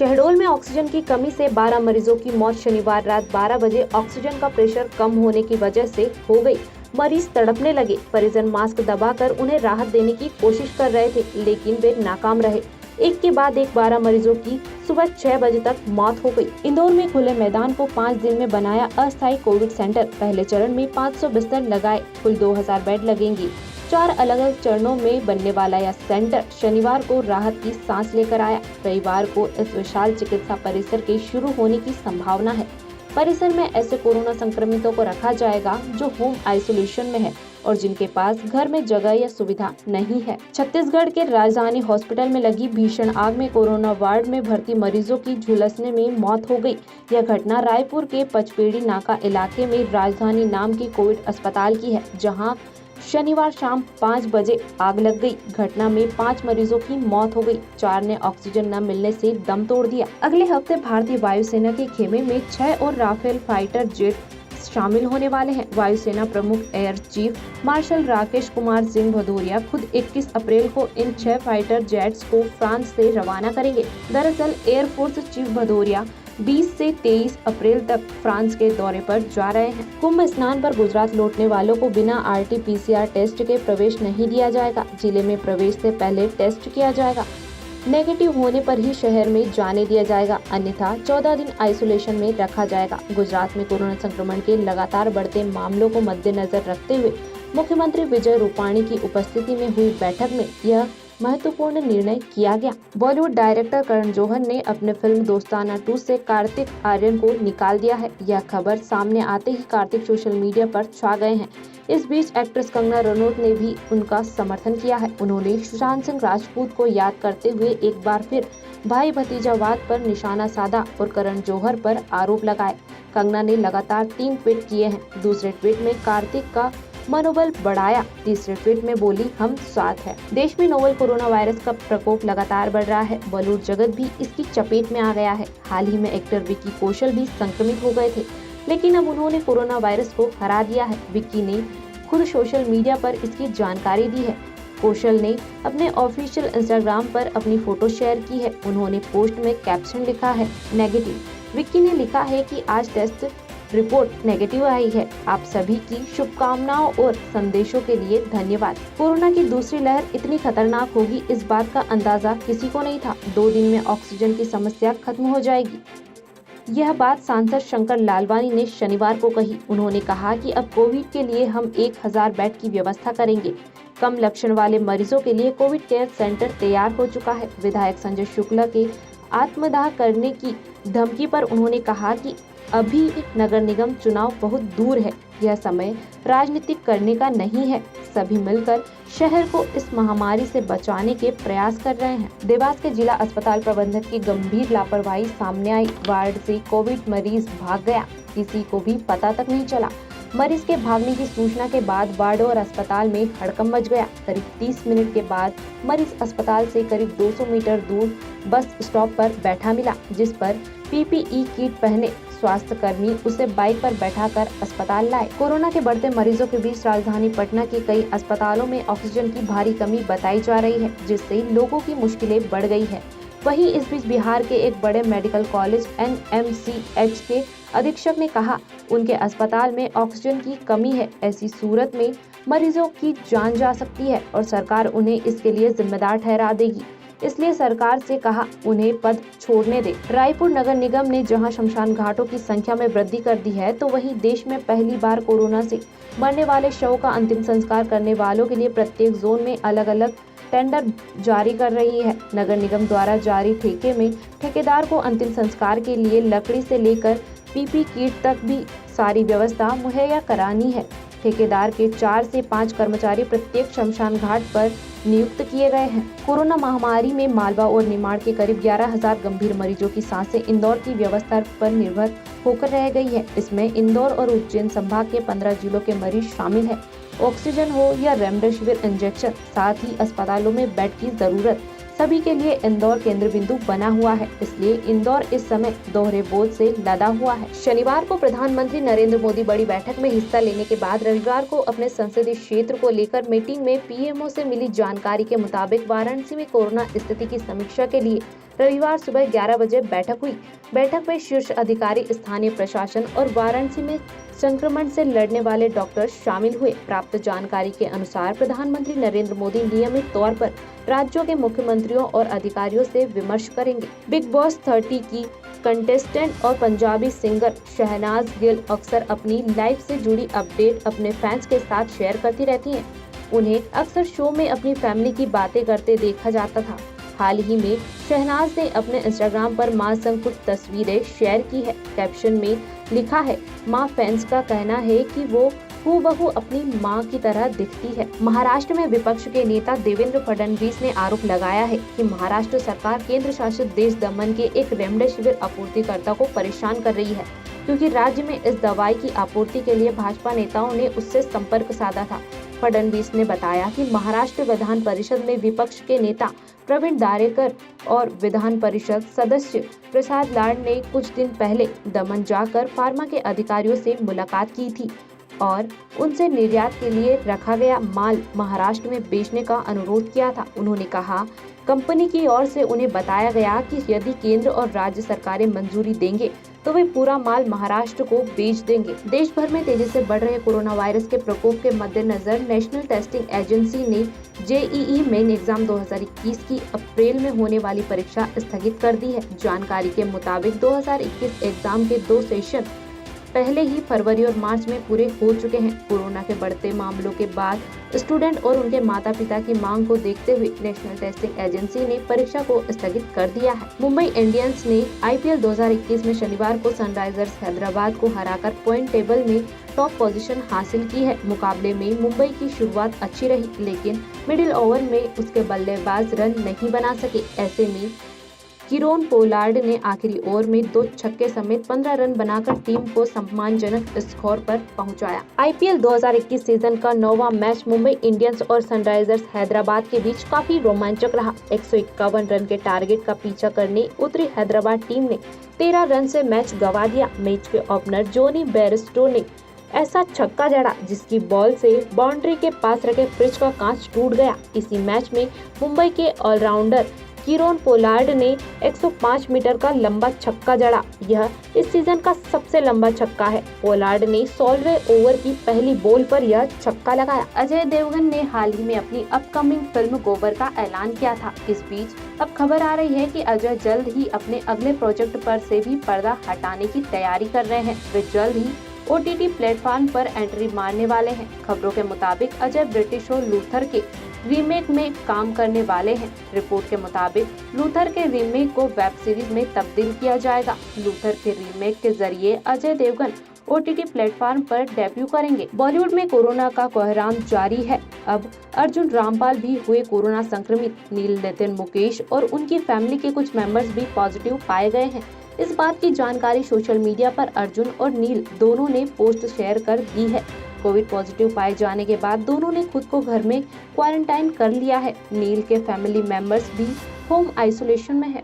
शहडोल में ऑक्सीजन की कमी से 12 मरीजों की मौत। शनिवार रात 12 बजे ऑक्सीजन का प्रेशर कम होने की वजह से हो गई। मरीज तड़पने लगे। परिजन मास्क दबाकर उन्हें राहत देने की कोशिश कर रहे थे, लेकिन वे नाकाम रहे। एक के बाद एक 12 मरीजों की सुबह 6 बजे तक मौत हो गई। इंदौर में खुले मैदान को 5 दिन में बनाया अस्थायी कोविड सेंटर। पहले चरण में 500 बिस्तर लगाए, कुल 2000 बेड लगेंगे। 4 अलग अलग चरणों में बनने वाला यह सेंटर शनिवार को राहत की सांस लेकर आया। रविवार को इस विशाल चिकित्सा परिसर के शुरू होने की संभावना है। परिसर में ऐसे कोरोना संक्रमितों को रखा जाएगा जो होम आइसोलेशन में है और जिनके पास घर में जगह या सुविधा नहीं है। छत्तीसगढ़ के राजधानी हॉस्पिटल में लगी भीषण आग में कोरोना वार्ड में भर्ती मरीजों की झुलसने में मौत हो गई। यह घटना रायपुर के पचपेड़ी नाका इलाके में राजधानी नाम की कोविड अस्पताल की है, जहां शनिवार शाम 5 बजे आग लग गई। घटना में 5 मरीजों की मौत हो गई। 4 ने ऑक्सीजन न मिलने से दम तोड़ दिया। अगले हफ्ते भारतीय वायुसेना के खेमे में 6 और राफेल फाइटर जेट शामिल होने वाले हैं। वायुसेना प्रमुख air chief marshal Rakesh Kumar Singh Bhadauria खुद 21 अप्रैल को इन 6 फाइटर जेट्स को फ्रांस से रवाना करेंगे। दरअसल एयरफोर्स चीफ भदौरिया 20 से 23 अप्रैल तक फ्रांस के दौरे पर जा रहे हैं। कुंभ स्नान पर गुजरात लौटने वालों को बिना RT-PCR टेस्ट के प्रवेश नहीं दिया जाएगा। जिले में प्रवेश से पहले टेस्ट किया जाएगा। नेगेटिव होने पर ही शहर में जाने दिया जाएगा, अन्यथा 14 दिन आइसोलेशन में रखा जाएगा। गुजरात में कोरोना संक्रमण के लगातार बढ़ते मामलों को मद्देनजर रखते हुए मुख्यमंत्री विजय रूपाणी की उपस्थिति में हुई बैठक में यह महत्वपूर्ण निर्णय किया गया। बॉलीवुड डायरेक्टर करण जौहर ने अपने फिल्म दोस्ताना 2 से कार्तिक आर्यन को निकाल दिया है। यह खबर सामने आते ही कार्तिक सोशल मीडिया पर छा गए हैं। इस बीच एक्ट्रेस कंगना रनौत ने भी उनका समर्थन किया है। उन्होंने सुशांत सिंह राजपूत को याद करते हुए एक बार फिर भाई भतीजावाद पर निशाना साधा और करण जौहर पर आरोप लगाए। कंगना ने लगातार 3 ट्वीट किए हैं। दूसरे ट्वीट में कार्तिक का मनोबल बढ़ाया। तीसरे ट्वीट में बोली, हम साथ हैं। देश में नोवेल कोरोना वायरस का प्रकोप लगातार बढ़ रहा है। बॉलीवुड जगत भी इसकी चपेट में आ गया है। हाल ही में एक्टर विक्की कौशल भी संक्रमित हो गए थे, लेकिन अब उन्होंने कोरोना वायरस को हरा दिया है। विक्की ने खुद सोशल मीडिया पर इसकी जानकारी दी है। कौशल ने अपने ऑफिशियल इंस्टाग्राम पर अपनी फोटो शेयर की है। उन्होंने पोस्ट में कैप्शन लिखा है, नेगेटिव। विक्की ने लिखा है कि आज टेस्ट रिपोर्ट नेगेटिव आई है। आप सभी की शुभकामनाओं और संदेशों के लिए धन्यवाद। कोरोना की दूसरी लहर इतनी खतरनाक होगी, इस बात का अंदाजा किसी को नहीं था। 2 दिन में ऑक्सीजन की समस्या खत्म हो जाएगी। यह बात सांसद शंकर लालवानी ने शनिवार को कही। उन्होंने कहा कि अब कोविड के लिए हम 1000 बेड की व्यवस्था करेंगे। कम लक्षण वाले मरीजों के लिए कोविड केयर सेंटर तैयार हो चुका है। विधायक संजय शुक्ला के आत्मदाह करने की धमकी पर उन्होंने कहा कि अभी नगर निगम चुनाव बहुत दूर है। यह समय राजनीतिक करने का नहीं है। सभी मिलकर शहर को इस महामारी से बचाने के प्रयास कर रहे हैं। देवास के जिला अस्पताल प्रबंधक की गंभीर लापरवाही सामने आई। वार्ड से कोविड मरीज भाग गया, किसी को भी पता तक नहीं चला। मरीज के भागने की सूचना के बाद वार्ड और अस्पताल में हड़कंप मच गया। करीब 30 मिनट के बाद मरीज अस्पताल से करीब 200 मीटर दूर बस स्टॉप पर बैठा मिला, जिस पर PPE किट पहने स्वास्थ्य कर्मी उसे बाइक पर बैठाकर अस्पताल लाए। कोरोना के बढ़ते मरीजों के बीच राजधानी पटना के कई अस्पतालों में ऑक्सीजन की भारी कमी बताई जा रही है, जिससे लोगों की मुश्किलें बढ़ गई है। वहीं इस बीच बिहार के एक बड़े मेडिकल कॉलेज NMCH के अधीक्षक ने कहा, उनके अस्पताल में ऑक्सीजन की कमी है। ऐसी सूरत में मरीजों की जान जा सकती है और सरकार उन्हें इसके लिए जिम्मेदार ठहरा देगी। इसलिए सरकार से कहा उन्हें पद छोड़ने दे। रायपुर नगर निगम ने जहां शमशान घाटों की संख्या में वृद्धि कर दी है, तो वहीं देश में पहली बार कोरोना से मरने वाले शव का अंतिम संस्कार करने वालों के लिए प्रत्येक जोन में अलग अलग टेंडर जारी कर रही है। नगर निगम द्वारा जारी ठेके में ठेकेदार को अंतिम संस्कार के लिए लकड़ी से लेकर PP किट तक भी सारी व्यवस्था मुहैया करानी है। ठेकेदार के 4 से 5 कर्मचारी प्रत्येक शमशान घाट पर नियुक्त किए गए हैं। कोरोना महामारी में मालवा और निमाड़ के करीब 11,000 गंभीर मरीजों की सांसें इंदौर की व्यवस्था पर निर्भर होकर रह गई है। इसमें इंदौर और उज्जैन संभाग के 15 जिलों के मरीज शामिल है। ऑक्सीजन हो या रेमडेसिविर इंजेक्शन, साथ ही अस्पतालों में बेड की जरूरत, सभी के लिए इंदौर केंद्र बिंदु बना हुआ है। इसलिए इंदौर इस समय दोहरे बोझ से लदा हुआ है। शनिवार को प्रधानमंत्री नरेंद्र मोदी बड़ी बैठक में हिस्सा लेने के बाद रविवार को अपने संसदीय क्षेत्र को लेकर मीटिंग में PMO से मिली जानकारी के मुताबिक वाराणसी में कोरोना स्थिति की समीक्षा के लिए रविवार सुबह 11 बजे बैठक हुई। बैठक में शीर्ष अधिकारी, स्थानीय प्रशासन और वाराणसी में संक्रमण से लड़ने वाले डॉक्टर शामिल हुए। प्राप्त जानकारी के अनुसार प्रधानमंत्री नरेंद्र मोदी नियमित तौर पर राज्यों के मुख्यमंत्रियों और अधिकारियों से विमर्श करेंगे। बिग बॉस 30 की कंटेस्टेंट और पंजाबी सिंगर शहनाज गिल अक्सर अपनी लाइफ से जुड़ी अपडेट अपने फैंस के साथ शेयर करती रहती हैं। उन्हें अक्सर शो में अपनी फैमिली की बातें करते देखा जाता था। हाल ही में शहनाज ने अपने इंस्टाग्राम पर मां संग कुछ तस्वीरें शेयर की है। कैप्शन में लिखा है, मां फैंस का कहना है कि वो हूबहू अपनी मां की तरह दिखती है। महाराष्ट्र में विपक्ष के नेता देवेंद्र फडणवीस ने आरोप लगाया है कि महाराष्ट्र सरकार केंद्र शासित देश दमन के एक रेमडेसिविर आपूर्तिकर्ता को परेशान कर रही है, क्योंकि राज्य में इस दवाई की आपूर्ति के लिए भाजपा नेताओं ने उससे संपर्क साधा था। फडणवीस ने बताया कि महाराष्ट्र विधान परिषद में विपक्ष के नेता प्रवीण दारेकर और विधान परिषद सदस्य प्रसाद लाड ने कुछ दिन पहले दमन जाकर फार्मा के अधिकारियों से मुलाकात की थी और उनसे निर्यात के लिए रखा गया माल महाराष्ट्र में बेचने का अनुरोध किया था। उन्होंने कहा, कंपनी की ओर से उन्हें बताया गया कि यदि केंद्र और राज्य सरकारें मंजूरी देंगे तो वे पूरा माल महाराष्ट्र को बेच देंगे। देश भर में तेजी से बढ़ रहे कोरोना वायरस के प्रकोप के मद्देनजर नेशनल टेस्टिंग एजेंसी ने जेईई मेन एग्जाम 2021 की अप्रैल में होने वाली परीक्षा स्थगित कर दी है। जानकारी के मुताबिक 2021 एग्जाम के 2 सेशन पहले ही फरवरी और मार्च में पूरे हो चुके हैं। कोरोना के बढ़ते मामलों के बाद स्टूडेंट और उनके माता पिता की मांग को देखते हुए नेशनल टेस्टिंग एजेंसी ने परीक्षा को स्थगित कर दिया है। मुंबई इंडियंस ने आईपीएल 2021 में शनिवार को सनराइजर्स हैदराबाद को हराकर पॉइंट टेबल में टॉप पोजीशन हासिल की है। मुकाबले में मुंबई की शुरुआत अच्छी रही, लेकिन मिडिल ओवर में उसके बल्लेबाज रन नहीं बना सके। ऐसे में कीरोन पोलार्ड ने आखिरी ओवर में 2 छक्के समेत 15 रन बनाकर टीम को सम्मानजनक स्कोर पर पहुंचाया। आईपीएल 2021 सीजन का 9वां मैच मुंबई इंडियंस और सनराइजर्स हैदराबाद के बीच काफी रोमांचक रहा। 151 रन के टारगेट का पीछा करने उतरी हैदराबाद टीम ने 13 रन से मैच गंवा दिया। मैच के ओपनर जोनी बेयरस्टो ने ऐसा छक्का जड़ा जिसकी बॉल से बाउंड्री के पास रखे फ्रिज का कांच टूट गया। इसी मैच में मुंबई के ऑलराउंडर कीरोन पोलार्ड ने 105 मीटर का लंबा छक्का जड़ा। यह इस सीजन का सबसे लंबा छक्का है। पोलार्ड ने 16वें ओवर की पहली बॉल पर यह छक्का लगाया। अजय देवगन ने हाल ही में अपनी अपकमिंग फिल्म गोबर का ऐलान किया था। इस बीच अब खबर आ रही है कि अजय जल्द ही अपने अगले प्रोजेक्ट पर से भी पर्दा हटाने की तैयारी कर रहे हैं। वे जल्द ही OTT प्लेटफॉर्म पर एंट्री मारने वाले हैं। खबरों के मुताबिक अजय ब्रिटिश शो लूथर के रीमेक में काम करने वाले हैं। रिपोर्ट के मुताबिक लूथर के रीमेक को वेब सीरीज में तब्दील किया जाएगा। लूथर के रीमेक के जरिए अजय देवगन OTT प्लेटफॉर्म पर डेब्यू करेंगे। बॉलीवुड में कोरोना का कोहराम जारी है। अब अर्जुन रामपाल भी हुए कोरोना संक्रमित। नील, नितिन, मुकेश और उनकी फैमिली के कुछ मेंबर्स भी पॉजिटिव पाए गए हैं। इस बात की जानकारी सोशल मीडिया पर अर्जुन और नील दोनों ने पोस्ट शेयर कर दी है। कोविड पॉजिटिव पाए जाने के बाद दोनों ने खुद को घर में क्वारंटाइन कर लिया है। नील के फैमिली मेंबर्स भी होम आइसोलेशन में है।